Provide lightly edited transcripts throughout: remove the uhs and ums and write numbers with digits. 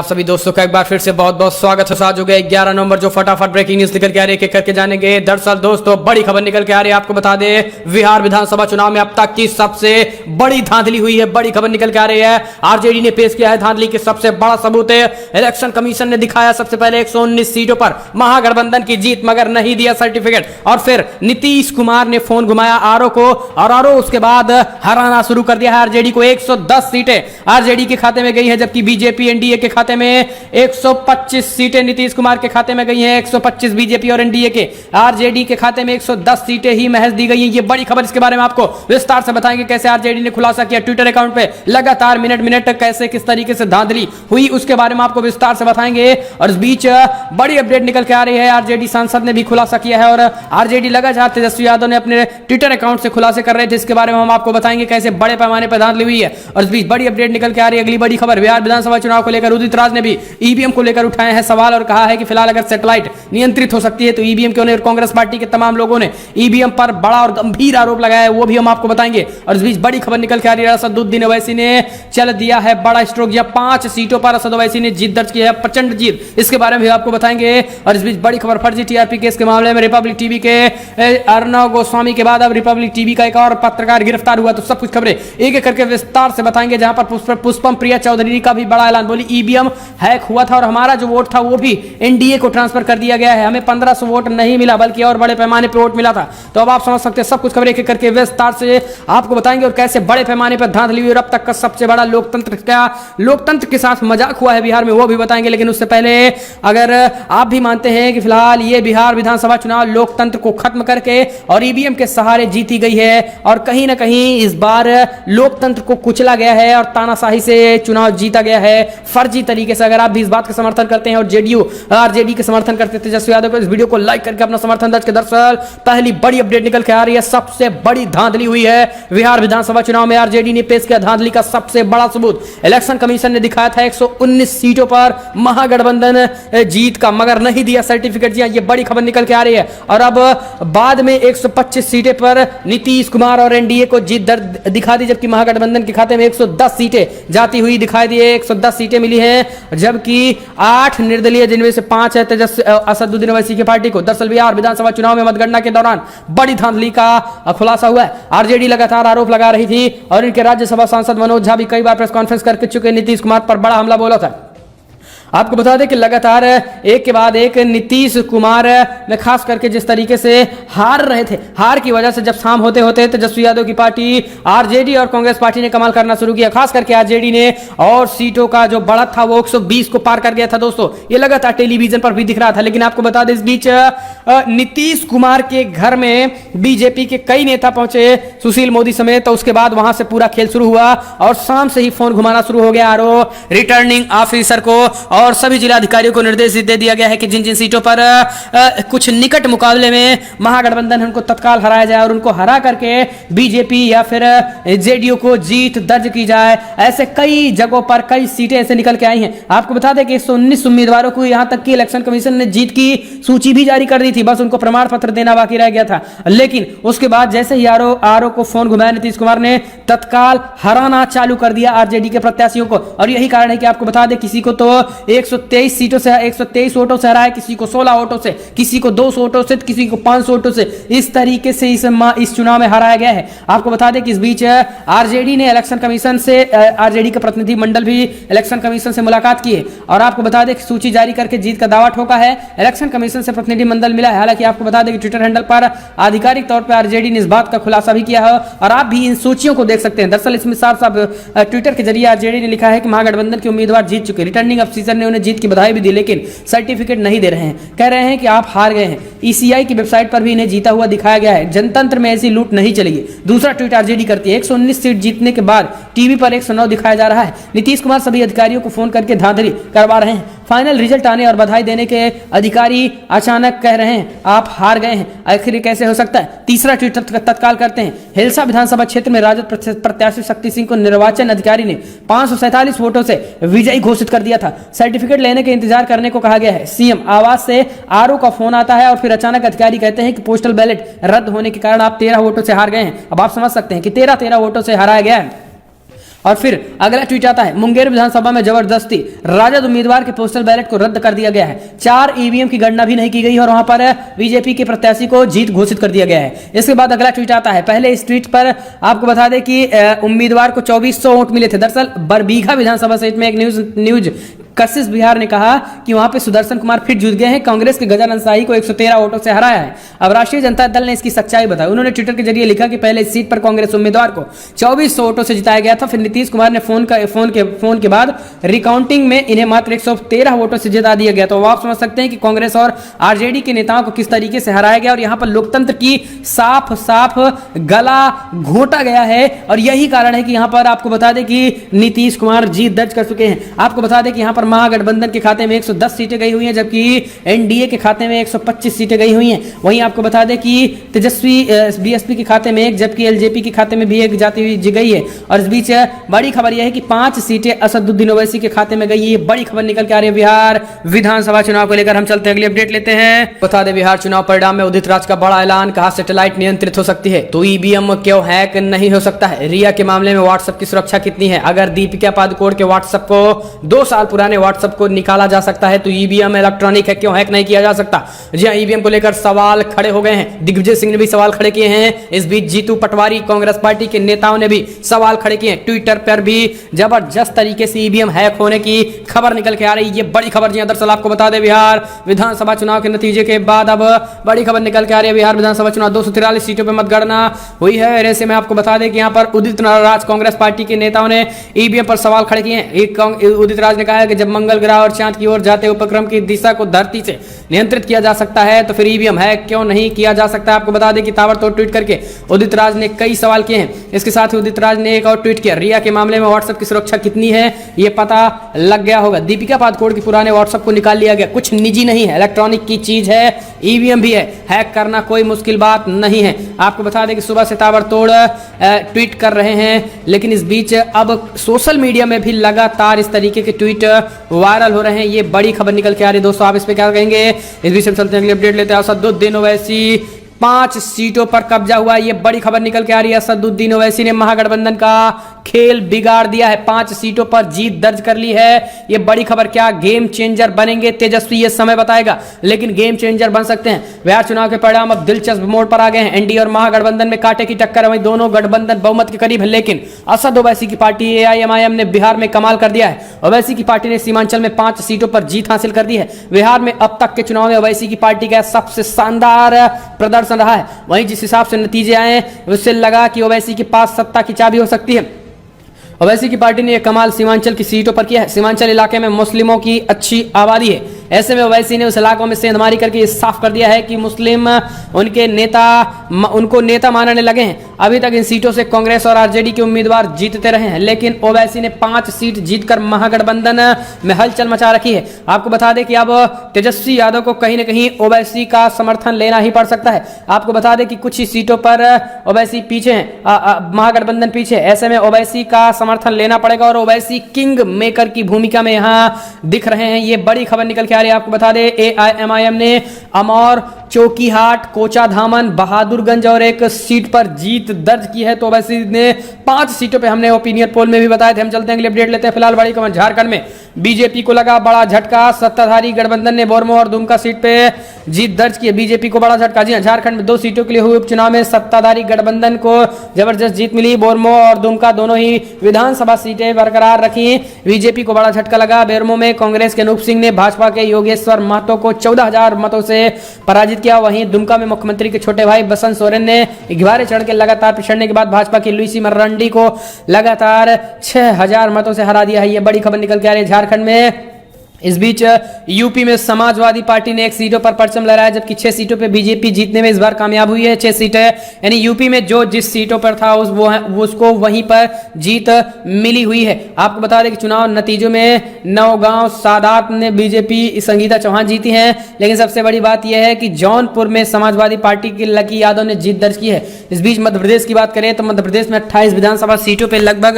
आप सभी दोस्तों का एक बार फिर से बहुत बहुत स्वागत है। साथ हो गए 11 नवंबर जो फटाफट ब्रेकिंग न्यूज निकल के आ रही है, एक करके जानेंगे। दरअसल दोस्तों बड़ी खबर निकल के आ रही है, आपको बता दें बिहार विधानसभा चुनाव में अब तक की सबसे बड़ी धांधली हुई है। बड़ी खबर निकल के आ रही है, आरजेडी ने पेश किया है धांधली के सबसे बड़ा सबूत है। इलेक्शन कमीशन ने दिखाया सबसे पहले 119 सीटों पर महागठबंधन की जीत, मगर नहीं दिया सर्टिफिकेट। और फिर नीतीश कुमार ने फोन घुमाया आरओ को, और आरओ उसके बाद हराना शुरू कर दिया है आरजेडी को। 110 सीटें आरजेडी के खाते में गई है, जबकि बीजेपी एनडीए के खाते में 125 सीटें नीतीश कुमार के खाते में गई हैं। 125 बीजेपी और एनडीए के, आरजेडी के खाते में 110 सीटें ही महज दी गई हैं। ये बड़ी खबर, इसके बारे में आपको विस्तार से बताएंगे कैसे आरजेडी ने खुलासा किया ट्विटर अकाउंट पे लगातार मिनट मिनट कैसे किस तरीके से धांधली हुई, उसके बारे में आपको विस्तार से बताएंगे। और इस बीच बड़ी अपडेट निकल के आ रही है, आरजेडी सांसद ने भी खुलासा किया है, और आरजेडी लगातार तेजस्वी यादव ने अपने ट्विटर अकाउंट से खुलासे कर रहे थे, इसके बारे में हम आपको बताएंगे कैसे बड़े पैमाने पर धांधली हुई है। और इस बीच बड़ी अपडेट निकल के आ रही है, अगली बड़ी खबर, बिहार विधानसभा चुनाव को लेकर उदित राज ने भी ईवीएम को लेकर उठाए हैं सवाल, और कहा है कि फिलहाल अगर सैटेलाइट नियंत्रित हो सकती है तो ईवीएम क्यों नहीं। और कांग्रेस पार्टी के तमाम लोगों ने ईवीएम पर बड़ा और गंभीर आरोप लगाया है, वो भी हम आपको बताएंगे। और इस बीच बड़ी खबर निकल के आ रही है, असदुद्दीन ओवैसी ने चल दिया है बड़ा स्ट्रोक, या 5 सीटों पर असद ओवैसी ने जीत दर्ज की है, प्रचंड जीत, इसके बारे में भी आपको बताएंगे। और इस बीच बड़ी खबर, फर्जी टीआरपी केस के मामले में रिपब्लिक टीवी के अर्णव गोस्वामी के बाद अब रिपब्लिक टीवी का एक और पत्रकार गिरफ्तार हुआ, तो सब कुछ खबरें एक एक करके विस्तार से बताएंगे। जहां पर पुष्पम प्रिया चौधरी का भी बड़ा ऐलान, बोली ईवीएम हैक हुआ था और हमारा जो वोट था वो भी एनडीए को ट्रांसफर कर दिया गया है, हमें 1500 वोट नहीं मिला बल्कि और बड़े पैमाने पर वोट मिला था। तो अब आप समझ सकते हैं, सब कुछ खबरें एक एक करके विस्तार से आपको बताएंगे, और कैसे बड़े पैमाने पर धांधली हुई और अब तक का सबसे बड़ा लोकतंत्र के साथ मजाक हुआ है बिहार में, वो भी बताएंगे। लेकिन उससे पहले अगर आप भी मानते हैं कि फिलहाल ये बिहार विधानसभा चुनाव लोकतंत्र को खत्म करके और ईवीएम के सहारे जीती गई है, और कहीं ना कहीं इस बार लोकतंत्र को कुचला गया है और तानाशाही से चुनाव जीता गया है फर्जी तरीके से, अगर आप भी इस बात का समर्थन करते हैं और जेडीयू आरजेडी के समर्थन करते थे तेजस्वी यादव को, इस वीडियो को लाइक करके अपना समर्थन दर्ज कर। दरअसल पहली बड़ी अपडेट निकल के आ रही है, सबसे बड़ी धांधली हुई है बिहार विधानसभा चुनाव में, आरजेडी ने पेश किया धांधली का सबसे बड़ा सबूत। इलेक्शन कमीशन ने दिखाया था 119 सीटों पर महागठबंधन जीत का, मगर नहीं दिया सर्टिफिकेट। जी ये बड़ी खबर निकल के आ रही है। और अब बाद में 125 सीटें पर नीतीश कुमार और एनडीए को जीत दिखा दी, जबकि महागठबंधन के खाते में 110 सीटें जाती हुई दिखाई दी है। 110 सीटें मिली हैं, जबकि 8 निर्दलीय, जिनमें से 5 है असदुद्दीन ओवैसी की पार्टी को। दरअसल बिहार विधानसभा चुनाव में मतगणना के दौरान बड़ी धांधली का खुलासा हुआ है। आरजेडी लगातार आरोप लगा रही थी, और इनके राज्यसभा सांसद मनोज झा भी कई बार प्रेस कॉन्फ्रेंस कर चुके नीतीश कुमार पर बड़ा हमला बोला था। आपको बता दें कि लगातार एक के बाद एक नीतीश कुमार में खास करके जिस तरीके से हार रहे थे, हार की वजह से जब शाम होते होते तेजस्वी यादव की पार्टी आरजेडी और कांग्रेस पार्टी ने कमाल करना शुरू किया। खास करके आरजेडी ने, और सीटों का जो बढ़त था वो 120 को पार कर गया था दोस्तों, ये लगातार टेलीविजन पर भी दिख रहा था। लेकिन आपको बता दें इस बीच नीतीश कुमार के घर में बीजेपी के कई नेता पहुंचे, सुशील मोदी समेत, तो उसके बाद वहां से पूरा खेल शुरू हुआ, और शाम से ही फोन घुमाना शुरू हो गया आरओ रिटर्निंग ऑफिसर को, और सभी जिलाधिकारियों को निर्देश दे दिया गया है कि जिन जिन सीटों पर कुछ निकट मुकाबले में महागठबंधन उनको तत्काल हराया जाए, और उनको हरा करके बीजेपी या फिर जेडीयू को जीत दर्ज की जाए। ऐसे कई जगहों पर कई सीटें ऐसे निकल के आई हैं। आपको बता दें कि 119 उम्मीदवारों को यहां तक कि इलेक्शन कमीशन ने जीत की सूची भी जारी कर दी थी, बस उनको प्रमाण पत्र देना बाकी रह गया था। लेकिन उसके बाद जैसे ही आरओ को फोन घुमाया नीतीश कुमार ने, तत्काल हराना चालू कर दिया आरजेडी के प्रत्याशियों को। और यही कारण है कि आपको बता दें किसी को तो 123 सीटों से 123 वोटों से हराया, किसी को 16 वोटों से, किसी को 200 वोटों से, किसी को 500 वोटों से, इस तरीके से इस चुनाव में हराया गया है। आपको बता दें कि इस बीच आरजेडी ने इलेक्शन कमीशन से, आरजेडी का प्रतिनिधि मंडल भी इलेक्शन कमीशन से मुलाकात की है, और आपको बता दें कि सूची जारी करके जीत का दावा ठोका है। इलेक्शन कमीशन से प्रतिनिधि मंडल मिला है। हालांकि आपको बता दें कि ट्विटर हैंडल पर आधिकारिक तौर पर आरजेडी ने इस बात का खुलासा भी किया है, और आप भी इन सूचियों को देख सकते हैं। दरअसल इसमें साफ साफ ट्विटर के जरिए आरजेडी ने लिखा है कि महागठबंधन के उम्मीदवार जीत चुके, रिटर्निंग ऑफिसर ने उन्हें जीत की बधाई भी दी, लेकिन सर्टिफिकेट नहीं दे रहे हैं, कह रहे हैं कि आप हार गए हैं। ईसीआई की वेबसाइट पर भी इन्हें जीता हुआ दिखाया गया है। जनतंत्र में ऐसी लूट नहीं चलेगी। दूसरा ट्वीट आरजेडी करती है, 119 सीट जीतने के बाद टीवी पर 109 दिखाया जा रहा है। नीतीश कुमार सभी अधिकारियों को फोन करके धांधली करवा रहे हैं। फाइनल रिजल्ट आने और बधाई देने के अधिकारी अचानक कह रहे हैं आप हार गए हैं, आखिर कैसे हो सकता है। तीसरा ट्वीट तत्काल करते हैं, हिलसा विधानसभा क्षेत्र में राजद प्रत्याशी शक्ति सिंह को निर्वाचन अधिकारी ने 547 वोटों से विजयी घोषित कर दिया था। सर्टिफिकेट लेने के इंतजार करने को कहा गया है। सीएम आवास से आरओ का फोन आता है, और फिर अचानक अधिकारी कहते हैं कि पोस्टल बैलेट रद्द होने के कारण आप 13 वोटों से हार गए हैं। अब आप समझ सकते हैं कि 13 वोटों से हराया गया है। और फिर अगला ट्वीट आता है, मुंगेर विधानसभा में जबरदस्ती राजद उम्मीदवार के पोस्टल बैलेट को रद्द कर दिया गया है। 4 ईवीएम की गणना भी नहीं की गई और वहां पर बीजेपी के प्रत्याशी को जीत घोषित कर दिया गया है। इसके बाद अगला ट्वीट आता है, पहले इस ट्वीट पर आपको बता दें कि उम्मीदवार को 2400 वोट मिले थे। दरअसल बरबीघा विधानसभा सीट में एक न्यूज कशिश बिहार ने कहा कि वहां पे सुदर्शन कुमार फिर जीत गए हैं, कांग्रेस के गजानन शाही को 113 वोटों से हराया है। अब राष्ट्रीय जनता दल ने इसकी सच्चाई बताई। उन्होंने ट्विटर के जरिए लिखा कि पहले इस सीट पर कांग्रेस उम्मीदवार को 2400 वोटों से जिताया गया था, फिर नीतीश कुमार ने फोन के बाद रिकाउंटिंग में इन्हें मात्र 113 वोटों से जिता दिया गया। तो आप समझ सकते हैं कि कांग्रेस और आरजेडी के नेताओं को किस तरीके से हराया गया और यहां पर लोकतंत्र की साफ साफ गला घोटा गया है। और यही कारण है कि यहां पर आपको बता दें कि नीतीश कुमार जीत दर्ज कर चुके हैं। आपको बता दें कि यहां पर महागठबंधन के खाते में 110 सीटें गई हुई हैं, जबकि एनडीए के खाते में 125 सीटें गई हुई हैं। वहीं आपको बता दें कि तेजस्वी बीएसपी के खाते में एक, जबकि एलजेपी के खाते में भी एक जाती हुई गई है। और इस बीच बड़ी खबर यह है कि 5 सीटें असदुद्दीन ओवैसी के खाते में गई है। बड़ी खबर निकल के आ रही है बिहार विधानसभा चुनाव को लेकर। हम चलते हैं अगली अपडेट लेते हैं। बता दें बिहार चुनाव परिणाम में उदित राज का बड़ा ऐलान, कहा सैटेलाइट नियंत्रित हो सकती है तो ईवीएम क्यों हैक नहीं हो सकता है। रिया के मामले में व्हाट्सएप की सुरक्षा कितनी है। अगर दीपिका पादुकोण के व्हाट्सएप को 2 साल पुराने व्हाट्सएप को निकाला जा सकता है तो ईवीएम इलेक्ट्रॉनिक है, क्यों हैक नहीं किया जा सकता। जी हां, ईवीएम को लेकर सवाल खड़े हो गए हैं। दिग्विजय सिंह ने भी सवाल खड़े किए हैं। इस बीच जीतू पटवारी कांग्रेस पार्टी के नेताओं ने भी सवाल खड़े किए हैं। ट्विटर पर भी जबरदस्त तरीके से ईवीएम हैक होने की खबर निकल के आ रही है। ये बड़ी खबर जी, दरअसल आपको बता दें बिहार विधानसभा चुनाव के नतीजे के बाद अब बड़ी खबर निकल के आ रही है। बिहार विधानसभा चुनाव 243 सीटों पर मतगणना हुई है। ऐसे में आपको बता दें कि यहां पर उदित राज कांग्रेस पार्टी के नेताओं ने ईवीएम पर सवाल खड़े किए हैं। उदित राज ने कहा है कि जब मंगल ग्रह और चांद की ओर जाते उपक्रम की दिशा को धरती से नियंत्रित किया जा सकता है तो फिर ईवीएम हैक क्यों नहीं किया जा सकता। आपको बता दें कि ताबड़तोड़ ट्वीट करके उदित राज ने कई सवाल किए हैं। इसके साथ ही उदित राज ने एक और ट्वीट किया, रिया के मामले में व्हाट्सएप की सुरक्षा कितनी है ये पता लग गया होगा। दीपिका पादुकोण के पुराने व्हाट्सएप को निकाल लिया गया, कुछ निजी नहीं है, इलेक्ट्रॉनिक की चीज है, ईवीएम भी है, हैक करना कोई मुश्किल बात नहीं है। आपको बता दें कि सुबह से ताबड़तोड़ ट्वीट कर रहे हैं, लेकिन इस बीच अब सोशल मीडिया में भी लगातार इस तरीके के ट्वीट वायरल हो रहे हैं। ये बड़ी खबर निकल के आ रही है दोस्तों, आप इस पे क्या कहेंगे। इस बीच हम चलते हैं अगली अपडेट लेते हैं। असदुद्दीन ओवैसी 5 सीटों पर कब्जा हुआ। ये बड़ी खबर निकल के आ रही है। असदुद्दीन ओवैसी ने महागठबंधन का खेल बिगाड़ दिया है, 5 सीटों पर जीत दर्ज कर ली है। ये बड़ी खबर, क्या गेम चेंजर बनेंगे तेजस्वी, ये समय बताएगा, लेकिन गेम चेंजर बन सकते हैं। बिहार चुनाव के परिणाम अब दिलचस्प मोड़ पर आ गए हैं। एनडीए और महागठबंधन में कांटे की टक्कर है, वहीं दोनों गठबंधन बहुमत के करीब है, लेकिन असद ओवैसी की पार्टी एआईएमआईएम ने बिहार में कमाल कर दिया है। ओवैसी की पार्टी ने सीमांचल में 5 सीटों पर जीत हासिल कर दी है। बिहार में अब तक के चुनाव में ओवैसी की पार्टी का सबसे शानदार प्रदर्शन रहा है। वहीं जिस हिसाब से नतीजे आए उससे लगा कि ओवैसी के पास सत्ता की चाबी हो सकती है। ओवैसी की पार्टी ने यह कमाल सीमांचल की सीटों पर किया है। सीमांचल इलाके में मुस्लिमों की अच्छी आबादी है, ऐसे में ओवैसी ने उस इलाकों में सेंधमारी करके ये साफ कर दिया है कि मुस्लिम उनको नेता मानने लगे हैं। अभी तक इन सीटों से कांग्रेस और आरजेडी के उम्मीदवार जीतते रहे हैं, लेकिन ओवैसी ने 5 सीट जीतकर महागठबंधन में हलचल मचा रखी है। आपको बता दें कि अब तेजस्वी यादव को कहीं ना कहीं ओवैसी का समर्थन लेना ही पड़ सकता है। आपको बता दें कि कुछ ही सीटों पर ओवैसी पीछे है, महागठबंधन पीछे, ऐसे में ओवैसी का समर्थन लेना पड़ेगा और ओवैसी किंग मेकर की भूमिका में यहाँ दिख रहे हैं। ये बड़ी खबर निकल के आ रही है। आपको बता दें एआईएमआईएम ने अमौर, चौकीहाट, कोचाधामन, बहादुरगंज और एक सीट पर जीत दर्ज की है। तो ओवैसी ने 5 सीटों पे हमने ओपिनियन पोल में भी बताए थे। हम चलते हैं अगले अपडेट लेते हैं। फिलहाल बड़ी खबर, झारखंड में बीजेपी को लगा बड़ा झटका। सत्ताधारी गठबंधन ने बोरमो और दुमका सीट पे जीत दर्ज की है। बीजेपी को बड़ा झटका। जी हां, झारखंड में 2 सीटों के लिए हुए उपचुनाव में सत्ताधारी गठबंधन को जबरदस्त जीत मिली। बोरमो और दुमका दोनों ही विधानसभा सीटें बरकरार रखी। बीजेपी को बड़ा झटका लगा। बेरमो में कांग्रेस के अनूप सिंह ने भाजपा के योगेश्वर महतो को 14,000 मतों से पराजित किया। वहीं दुमका में मुख्यमंत्री के छोटे भाई बसंत सोरेन ने 11 चढ़ के लगातार पिछड़ने के बाद भाजपा की लुईसी मर्रांडी को लगातार 6,000 मतों से हरा दिया है। ये बड़ी खबर निकल के आ रही है झारखंड में। इस बीच यूपी में समाजवादी पार्टी ने 1 सीटों पर परचम लहराया, जबकि 6 सीटों पर बीजेपी जीतने में इस बार कामयाब हुई है। 6 सीटें, यानी यूपी में जो जिस सीटों पर था उसको वहीं पर जीत मिली हुई है। आपको बता दें कि चुनाव नतीजों में नौगांव सादात ने बीजेपी संगीता चौहान जीती हैं, लेकिन सबसे बड़ी बात यह है कि जौनपुर में समाजवादी पार्टी की लकी यादव ने जीत दर्ज की है। इस बीच मध्य प्रदेश की बात करें तो मध्य प्रदेश में 28 विधानसभा सीटों पर लगभग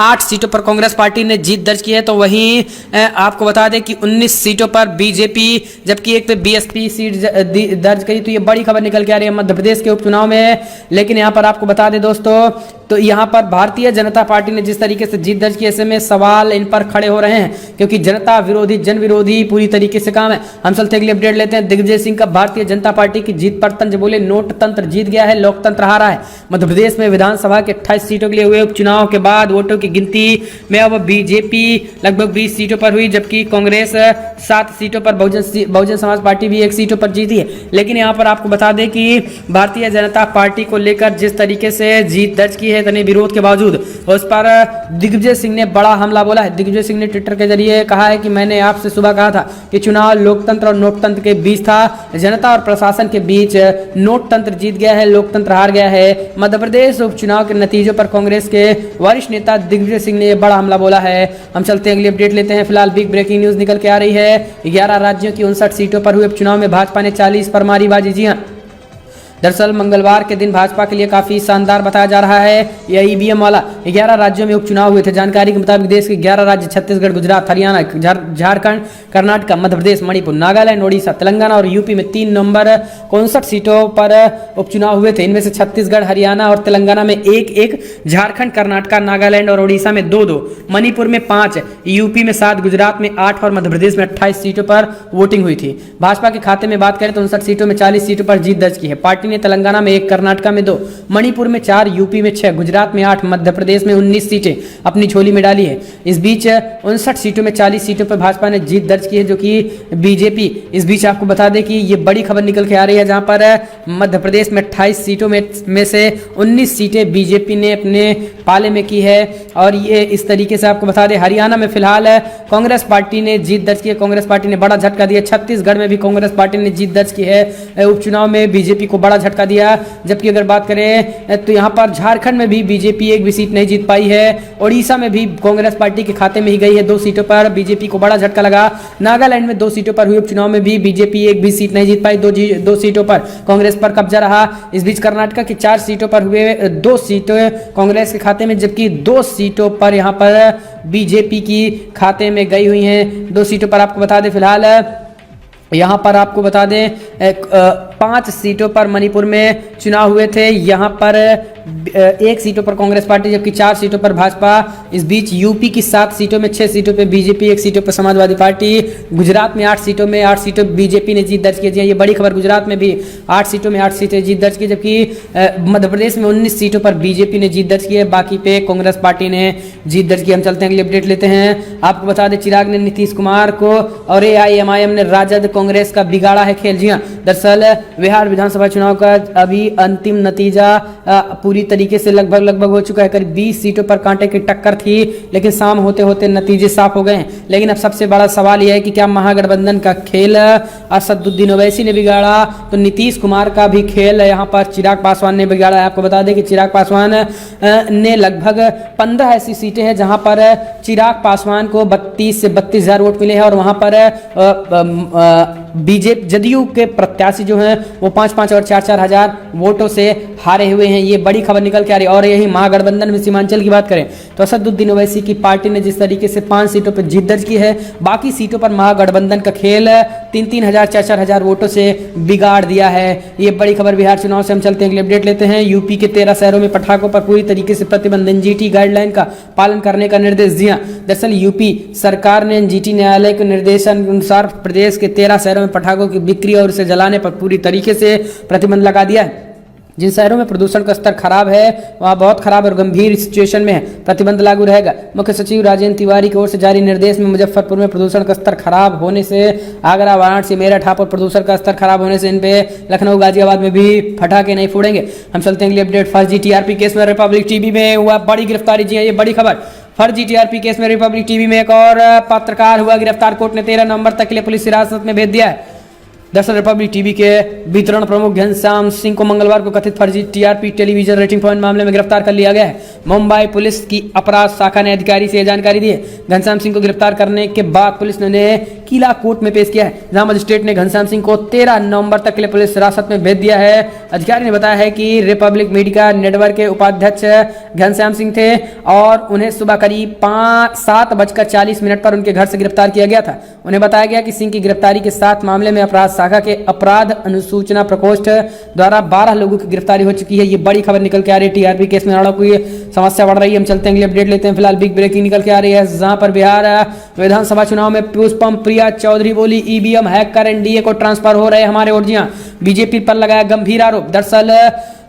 8 सीटों पर कांग्रेस पार्टी ने जीत दर्ज की है। तो वहीं आपको बता दें कि 19 सीटों पर बीजेपी, जबकि एक पे बीएसपी सीट दर्ज करी। तो ये बड़ी खबर निकल के आ रही है मध्य प्रदेश के उपचुनाव में। लेकिन यहां पर आपको बता दें दोस्तों तो यहाँ पर भारतीय जनता पार्टी ने जिस तरीके से जीत दर्ज की, ऐसे में सवाल इन पर खड़े हो रहे हैं क्योंकि जनता विरोधी, जन विरोधी पूरी तरीके से काम है। हम चलते अगली अपडेट लेते हैं। दिग्विजय सिंह का भारतीय जनता पार्टी की जीत पर तंज बोले, नोट तंत्र जीत गया है, लोकतंत्र हारा है। मध्य प्रदेश में विधानसभा के 28 सीटों के लिए हुए उपचुनाव के बाद वोटों की गिनती में अब बीजेपी लगभग 20 सीटों पर हुई, जबकि कांग्रेस 7 सीटों पर, बहुजन समाज पार्टी भी 1 सीटों पर जीती है। लेकिन यहाँ पर आपको बता दें कि भारतीय जनता पार्टी को लेकर जिस तरीके से जीत दर्ज की है, इतने विरोध के बावजूद उस पर दिग्विजय सिंह ने बड़ा हमला बोला है। दिग्विजय सिंह ने ट्विटर के जरिए कहा है कि मैंने आपसे सुबह कहा था कि चुनाव लोकतंत्र और नोटतंत्र के बीच था, जनता और प्रशासन के बीच नोटतंत्र जीत गया है, लोकतंत्र हार गया है। मध्य प्रदेश उपचुनाव के नतीजों पर कांग्रेस के वरिष्ठ नेता दिग्विजय सिंह ने बड़ा हमला बोला है। हम चलते हैं अगली अपडेट लेते हैं। फिलहाल बिग ब्रेकिंग न्यूज निकल के आ रही है। 11 राज्यों की 59 सीटों पर हुए उपचुनाव में भाजपा ने 40 पर मारी बाजी। जी हाँ, दरअसल मंगलवार के दिन भाजपा के लिए काफी शानदार बताया जा रहा है। यह ईवीएम वाला 11 राज्यों में उपचुनाव हुए थे। जानकारी के मुताबिक देश के 11 राज्य छत्तीसगढ़, गुजरात, हरियाणा, झारखंड, कर्नाटक, मध्य प्रदेश, मणिपुर, नागालैंड, ओडिशा, तेलंगाना और यूपी में 3 नवंबर 59 सीटों पर उपचुनाव हुए थे। इनमें से छत्तीसगढ़, हरियाणा और तेलंगाना में 1-1, झारखंड, कर्नाटक, नागालैंड और ओडिशा में 2-2, मणिपुर में 5, यूपी में 7, गुजरात में 8 और मध्य प्रदेश में 28 सीटों पर वोटिंग हुई थी। भाजपा के खाते में बात करें तो 59 सीटों में 40 सीटों पर जीत दर्ज की है। पार्टी ने तेलंगाना में 1, कर्नाटक में 2, मणिपुर में 4, यूपी में 6, गुजरात में 8, मध्य प्रदेश में 19 सीटें अपनी झोली में डाली है। इस बीच 59 सीटों में 40 सीटों पर भाजपा ने जीत दर्ज की है, जो कि बीजेपी। इस बीच आपको बता दें कि ये बड़ी खबर निकल के आ रही है, जहां पर मध्य प्रदेश में 28 सीटों में से 19 सीटें बीजेपी ने अपने पाले में की है। और ये इस तरीके से आपको बता दें, हरियाणा में फिलहाल कांग्रेस पार्टी ने जीत दर्ज की है। कांग्रेस पार्टी ने बड़ा झटका दिया। छत्तीसगढ़ में भी कांग्रेस पार्टी ने जीत दर्ज की है। उपचुनाव में बीजेपी को बड़ा झटका दिया। जबकि अगर बात करें तो यहाँ पर झारखंड में भी बीजेपी एक भी सीट नहीं जीत पाई है। ओडिशा में भी कांग्रेस पार्टी के खाते में ही गई है 2 सीटों पर, बीजेपी को बड़ा झटका लगा। नागालैंड में 2 सीटों पर हुए उपचुनाव में भी बीजेपी एक भी सीट नहीं जीत पाई, 2 सीटों पर कांग्रेस पर कब्जा रहा। इस बीच कर्नाटक की 4 सीटों पर हुए 2 सीटें कांग्रेस के खाते में, जबकि 2 सीटों पर यहाँ पर बीजेपी की खाते में गई हुई हैं। 2 सीटों पर आपको बता दें, फिलहाल यहाँ पर आपको बता दें 5 सीटों पर मणिपुर में चुनाव हुए थे। यहाँ पर 1 सीटों पर कांग्रेस पार्टी, जबकि 4 सीटों पर भाजपा। इस बीच यूपी की 7 सीटों में 6 सीटों पे बीजेपी, 1 सीटों पर समाजवादी पार्टी। गुजरात में 8 सीटों में 8 सीटों बीजेपी ने जीत दर्ज की है। ये बड़ी खबर, गुजरात में भी 8 सीटों में 8 सीटें जीत दर्ज की, जबकि मध्य प्रदेश में 19 सीटों पर बीजेपी ने जीत दर्ज की है, बाकी पे कांग्रेस पार्टी ने जीत दर्ज की। हम चलते हैं अगली अपडेट लेते हैं। आपको बता दें, चिराग ने नीतीश कुमार को और AIMIM ने राजद कांग्रेस का बिगाड़ा है खेल। जी हाँ, दरअसल बिहार विधानसभा चुनाव का अभी अंतिम नतीजा पूरी तरीके से लगभग हो चुका है। करीब 20 सीटों पर कांटे की टक्कर थी, लेकिन शाम होते होते नतीजे साफ हो गए हैं। लेकिन अब सबसे बड़ा सवाल यह है कि क्या महागठबंधन का खेल असदुद्दीन ओवैसी ने बिगाड़ा, तो नीतीश कुमार का भी खेल यहाँ पर चिराग पासवान ने बिगाड़ा है। आपको बता दें कि चिराग पासवान ने लगभग 15 ऐसी सीटें हैं जहां पर चिराग पासवान को 32 से 32,000 वोट मिले हैं, और वहां पर बीजेपी जदयू के प्रत्याशी जो हैं वो 5-5 और 4-4 हजार वोटों से हारे हुए हैं। ये बड़ी खबर निकल के आ रही है। और यही महागठबंधन में सीमांचल की बात करें तो असदुद्दीन ओवैसी की पार्टी ने जिस तरीके से 5 सीटों पर जीत दर्ज की है, बाकी सीटों पर महागठबंधन का खेल 3-3 हजार 4-4 हजार वोटों से बिगाड़ दिया है। ये बड़ी खबर बिहार चुनाव से। हम चलते हैं अगले अपडेट लेते हैं। यूपी के 13 शहरों में पटाखों पर पूरी तरीके से प्रतिबंध, NGT गाइडलाइन का पालन करने का निर्देश दिया। दरअसल यूपी सरकार ने NGT न्यायालय के निर्देशानुसार प्रदेश के 13 शहरों में पटाखों की बिक्री और उसे जलाने पर पूरी तरीके से प्रतिबंध लगा दिया है। जिन शहरों में प्रदूषण का स्तर खराब है, वहाँ बहुत खराब और गंभीर सिचुएशन में है, प्रतिबंध लागू रहेगा। मुख्य सचिव राजेंद्र तिवारी की ओर से जारी निर्देश में मुजफ्फरपुर में प्रदूषण का स्तर खराब होने से, आगरा, वाराणसी, मेरठ, हापुड़ प्रदूषण का स्तर खराब होने से इन पे लखनऊ, गाजियाबाद में भी पटाखे नहीं फोड़ेंगे। हम चलते हैं अगली अपडेट। फर्जी TRP केस में रिपब्लिक टीवी में हुआ बड़ी गिरफ्तारी। जी ये बड़ी खबर। फर्जी TRP केस में रिपब्लिक टीवी में एक और पत्रकार हुआ गिरफ्तार। कोर्ट ने 13 नवंबर तक के लिए पुलिस हिरासत में भेज दिया है। दरअसल रिपब्लिक टीवी के वितरण प्रमुख घनश्याम सिंह को मंगलवार को कथित फर्जी TRP टेलीविजन रेटिंग पॉइंट मामले में गिरफ्तार कर लिया गया है। मुंबई पुलिस की अपराध शाखा ने अधिकारी से यह जानकारी दी है। घनश्याम सिंह को गिरफ्तार करने के बाद पुलिस ने किला कोर्ट में पेश किया है, जहां मजिस्ट्रेट ने घनश्याम सिंह को 13 नवंबर तक के लिए पुलिस हिरासत में भेज दिया है। अधिकारी ने बताया है कि रिपब्लिक मीडिया नेटवर्क के उपाध्यक्ष घनश्याम सिंह थे और उन्हें सुबह करीब 7:40 पर उनके घर से गिरफ्तार किया गया था। उन्हें बताया गया कि सिंह की गिरफ्तारी के साथ मामले में अपराध शाखा के अपराध अनुसूचना प्रकोष्ठ द्वारा 12 लोगों की गिरफ्तारी हो चुकी है। ये बड़ी खबर निकल के आ रही है। टीआरपी केस में लड़कों की समस्या बढ़ रही है। हम चलते हैं अगले अपडेट लेते हैं। फिलहाल बिग ब्रेकिंग निकल के आ रही है, जहां पर बिहार विधानसभा चुनाव में पुष्पम प्रिया चौधरी बोली ईवीएम हैक कर एनडीए को ट्रांसफर हो रहे हमारे वोट। बीजेपी पर लगाया गंभीर आरोप। दरअसल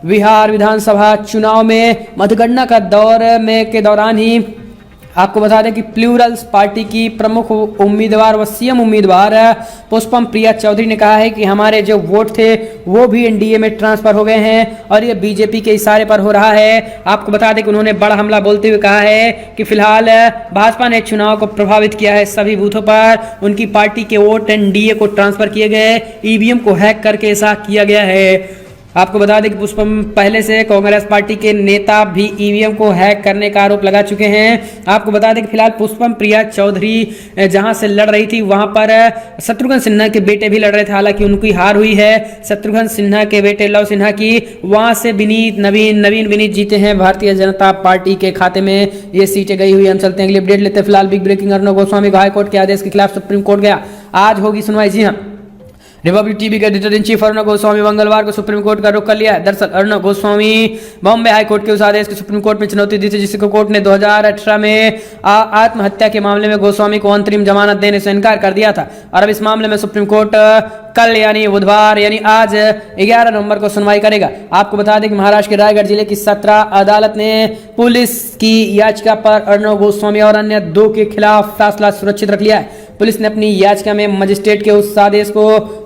बिहार विधानसभा चुनाव में मतगणना का के दौरान ही आपको बता दें कि प्लूरल्स पार्टी की प्रमुख उम्मीदवार व सीएम उम्मीदवार पुष्पम प्रिया चौधरी ने कहा है कि हमारे जो वोट थे वो भी एनडीए में ट्रांसफर हो गए हैं और ये बीजेपी के इशारे पर हो रहा है। आपको बता दें कि उन्होंने बड़ा हमला बोलते हुए कहा है कि फिलहाल भाजपा ने चुनाव को प्रभावित किया है। सभी बूथों पर उनकी पार्टी के वोट एनडीए को ट्रांसफर किए गए, ईवीएम को हैक करके ऐसा किया गया है। आपको बता दें कि पुष्पम पहले से कांग्रेस पार्टी के नेता भी ईवीएम को हैक करने का आरोप लगा चुके हैं। आपको बता दें कि फिलहाल पुष्पम प्रिया चौधरी जहां से लड़ रही थी वहां पर शत्रुघ्न सिन्हा के बेटे भी लड़ रहे थे, हालांकि उनकी हार हुई है। शत्रुघ्न सिन्हा के बेटे लव सिन्हा की, वहां से नवीन विनीत जीते हैं। भारतीय जनता पार्टी के खाते में ये सीटें गई हुई। हम चलते हैं अगली अपडेट लेते हैं। फिलहाल बिग ब्रेकिंग, अर्णव गोस्वामी को हाईकोर्ट के आदेश के खिलाफ सुप्रीम कोर्ट गया, आज होगी सुनवाई। जी हाँ, रिपब्लिक टीवी के editor in chief Arnab Goswami मंगलवार को सुप्रीम कोर्ट का रुख कर लिया है। दरअसल अर्णव गोस्वामी बॉम्बे हाई कोर्ट के उस आदेश को सुप्रीम कोर्ट में चुनौती दी थी जिसको कोर्ट ने 2018 में आत्महत्या के मामले में गोस्वामी को अंतरिम जमानत देने से इनकार कर दिया था। और अब इस मामले में सुप्रीम कोर्ट कल यानी बुधवार यानी आज 11 नवंबर को सुनवाई करेगा। आपको बता दें कि महाराष्ट्र के रायगढ़ जिले की 17 अदालत ने पुलिस की याचिका पर अर्णव गोस्वामी और अन्य 2 के खिलाफ फैसला सुरक्षित रख लिया है। पुलिस ने अपनी याचिका में मजिस्ट्रेट के उस आदेश को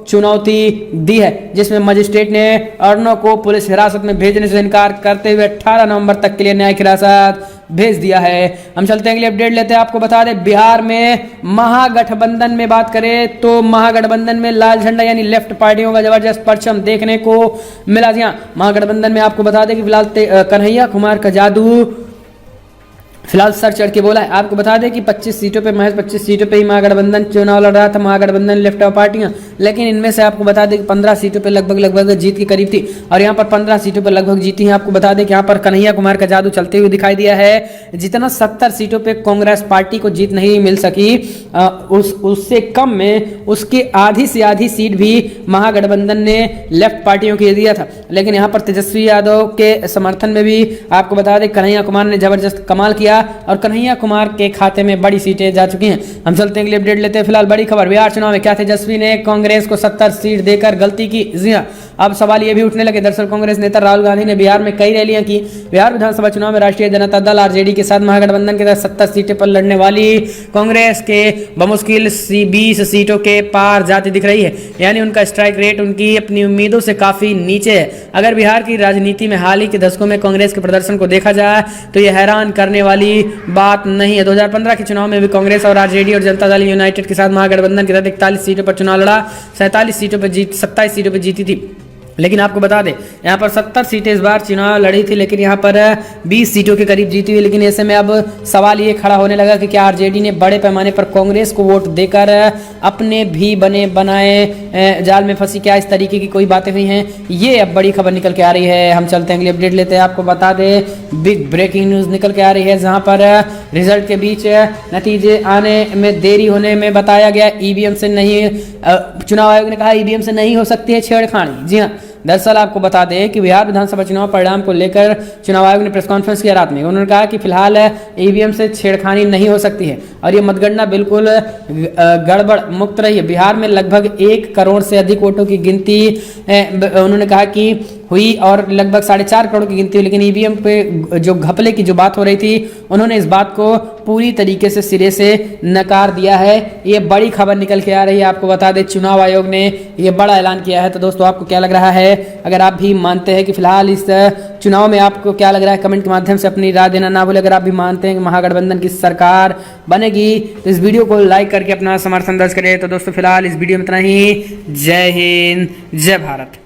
चुनौती दी है जिसमें मजिस्ट्रेट ने अर्णव को पुलिस हिरासत में भेजने से इनकार करते हुए 18 नवंबर तक के लिए न्यायिक हिरासत भेज दिया है। हम चलते हैं अगले अपडेट लेते हैं। आपको बता दें बिहार में महागठबंधन में बात करें तो महागठबंधन में लाल झंडा यानी लेफ्ट पार्टियों का जबरदस्त परचम देखने को मिला। महागठबंधन में आपको बता दें कि फिलहाल कन्हैया कुमार का जादू फिलहाल सर चढ़ के बोला है। आपको बता दें कि 25 सीटों पे महज 25 सीटों पे ही महागठबंधन चुनाव लड़ रहा था, महागठबंधन लेफ्ट पार्टियां, लेकिन इनमें से आपको बता दें कि 15 सीटों पे लगभग जीत के करीब थी और यहाँ पर 15 सीटों पे लगभग जीती हैं। आपको बता दें कि यहाँ पर कन्हैया कुमार का जादू चलते हुए दिखाई दिया है। जितना 70 सीटों पे कांग्रेस पार्टी को जीत नहीं मिल सकी उससे कम में उसकी आधी से आधी सीट भी महागठबंधन ने लेफ्ट पार्टियों को दिया था। लेकिन यहाँ पर तेजस्वी यादव के समर्थन में भी आपको बता दें कन्हैया कुमार ने जबरदस्त कमाल किया और कन्हैया कुमार के खाते में बड़ी सीटें जा चुकी हैं। हम चलते हैं अगले अपडेट लेते हैं। फिलहाल बड़ी खबर, बिहार चुनाव में क्या तेजस्वी ने कांग्रेस को 70 सीट देकर गलती की। जी हां, अब सवाल ये भी उठने लगे। दरअसल कांग्रेस नेता राहुल गांधी ने बिहार में कई रैलियां की। बिहार विधानसभा चुनाव में राष्ट्रीय जनता दल आरजेडी के साथ महागठबंधन के तहत 70 सीटें पर लड़ने वाली कांग्रेस के बमुश्किल 20 सीटों के पार जाती दिख रही है, यानी उनका स्ट्राइक रेट उनकी अपनी उम्मीदों से काफी नीचे है। अगर बिहार की राजनीति में हाल ही के दशकों में कांग्रेस के प्रदर्शन को देखा जाए तो यह हैरान करने वाली बात नहीं है। 2015 के चुनाव में भी कांग्रेस और आरजेडी और जनता दल यूनाइटेड के साथ महागठबंधन के तहत 41 सीटों पर चुनाव लड़ा, 27 सीटों पर जीती थी। लेकिन आपको बता दें यहाँ पर 70 सीटें इस बार चुनाव लड़ी थी, लेकिन यहाँ पर 20 सीटों के करीब जीती हुई। लेकिन ऐसे में अब सवाल ये खड़ा होने लगा कि क्या आरजेडी ने बड़े पैमाने पर कांग्रेस को वोट देकर अपने भी बनाए जाल में फंसी, क्या इस तरीके की कोई बातें हुई हैं? ये अब बड़ी खबर निकल के आ रही है। हम चलते हैं अगली अपडेट लेते हैं। आपको बता दें बिग ब्रेकिंग न्यूज़ निकल के आ रही है, जहाँ पर रिजल्ट के बीच नतीजे आने में देरी होने में बताया गया ईवीएम से नहीं, चुनाव आयोग ने कहा ईवीएम से नहीं हो सकती है छेड़खानी। जी हाँ, दरअसल आपको बता दें कि बिहार विधानसभा चुनाव परिणाम को लेकर चुनाव आयोग ने प्रेस कॉन्फ्रेंस किया रात में। उन्होंने कहा कि फिलहाल ईवीएम से छेड़खानी नहीं हो सकती है और ये मतगणना बिल्कुल गड़बड़ मुक्त रही है। बिहार में लगभग 1 करोड़ से अधिक वोटों की गिनती उन्होंने कहा कि हुई और लगभग 4.5 करोड़ की गिनती हुई, लेकिन ईवीएम पे जो घपले की जो बात हो रही थी उन्होंने इस बात को पूरी तरीके से सिरे से नकार दिया है। ये बड़ी खबर निकल के आ रही है। आपको बता दें चुनाव आयोग ने ये बड़ा ऐलान किया है। तो दोस्तों आपको क्या लग रहा है? अगर आप भी मानते हैं कि फिलहाल इस चुनाव में आपको क्या लग रहा है, कमेंट के माध्यम से अपनी राय देना ना भूलें। अगर आप भी मानते हैं कि महागठबंधन की सरकार बनेगी तो इस वीडियो को लाइक करके अपना समर्थन दर्ज करें। तो दोस्तों फिलहाल इस वीडियो में इतना ही। जय हिंद, जय भारत।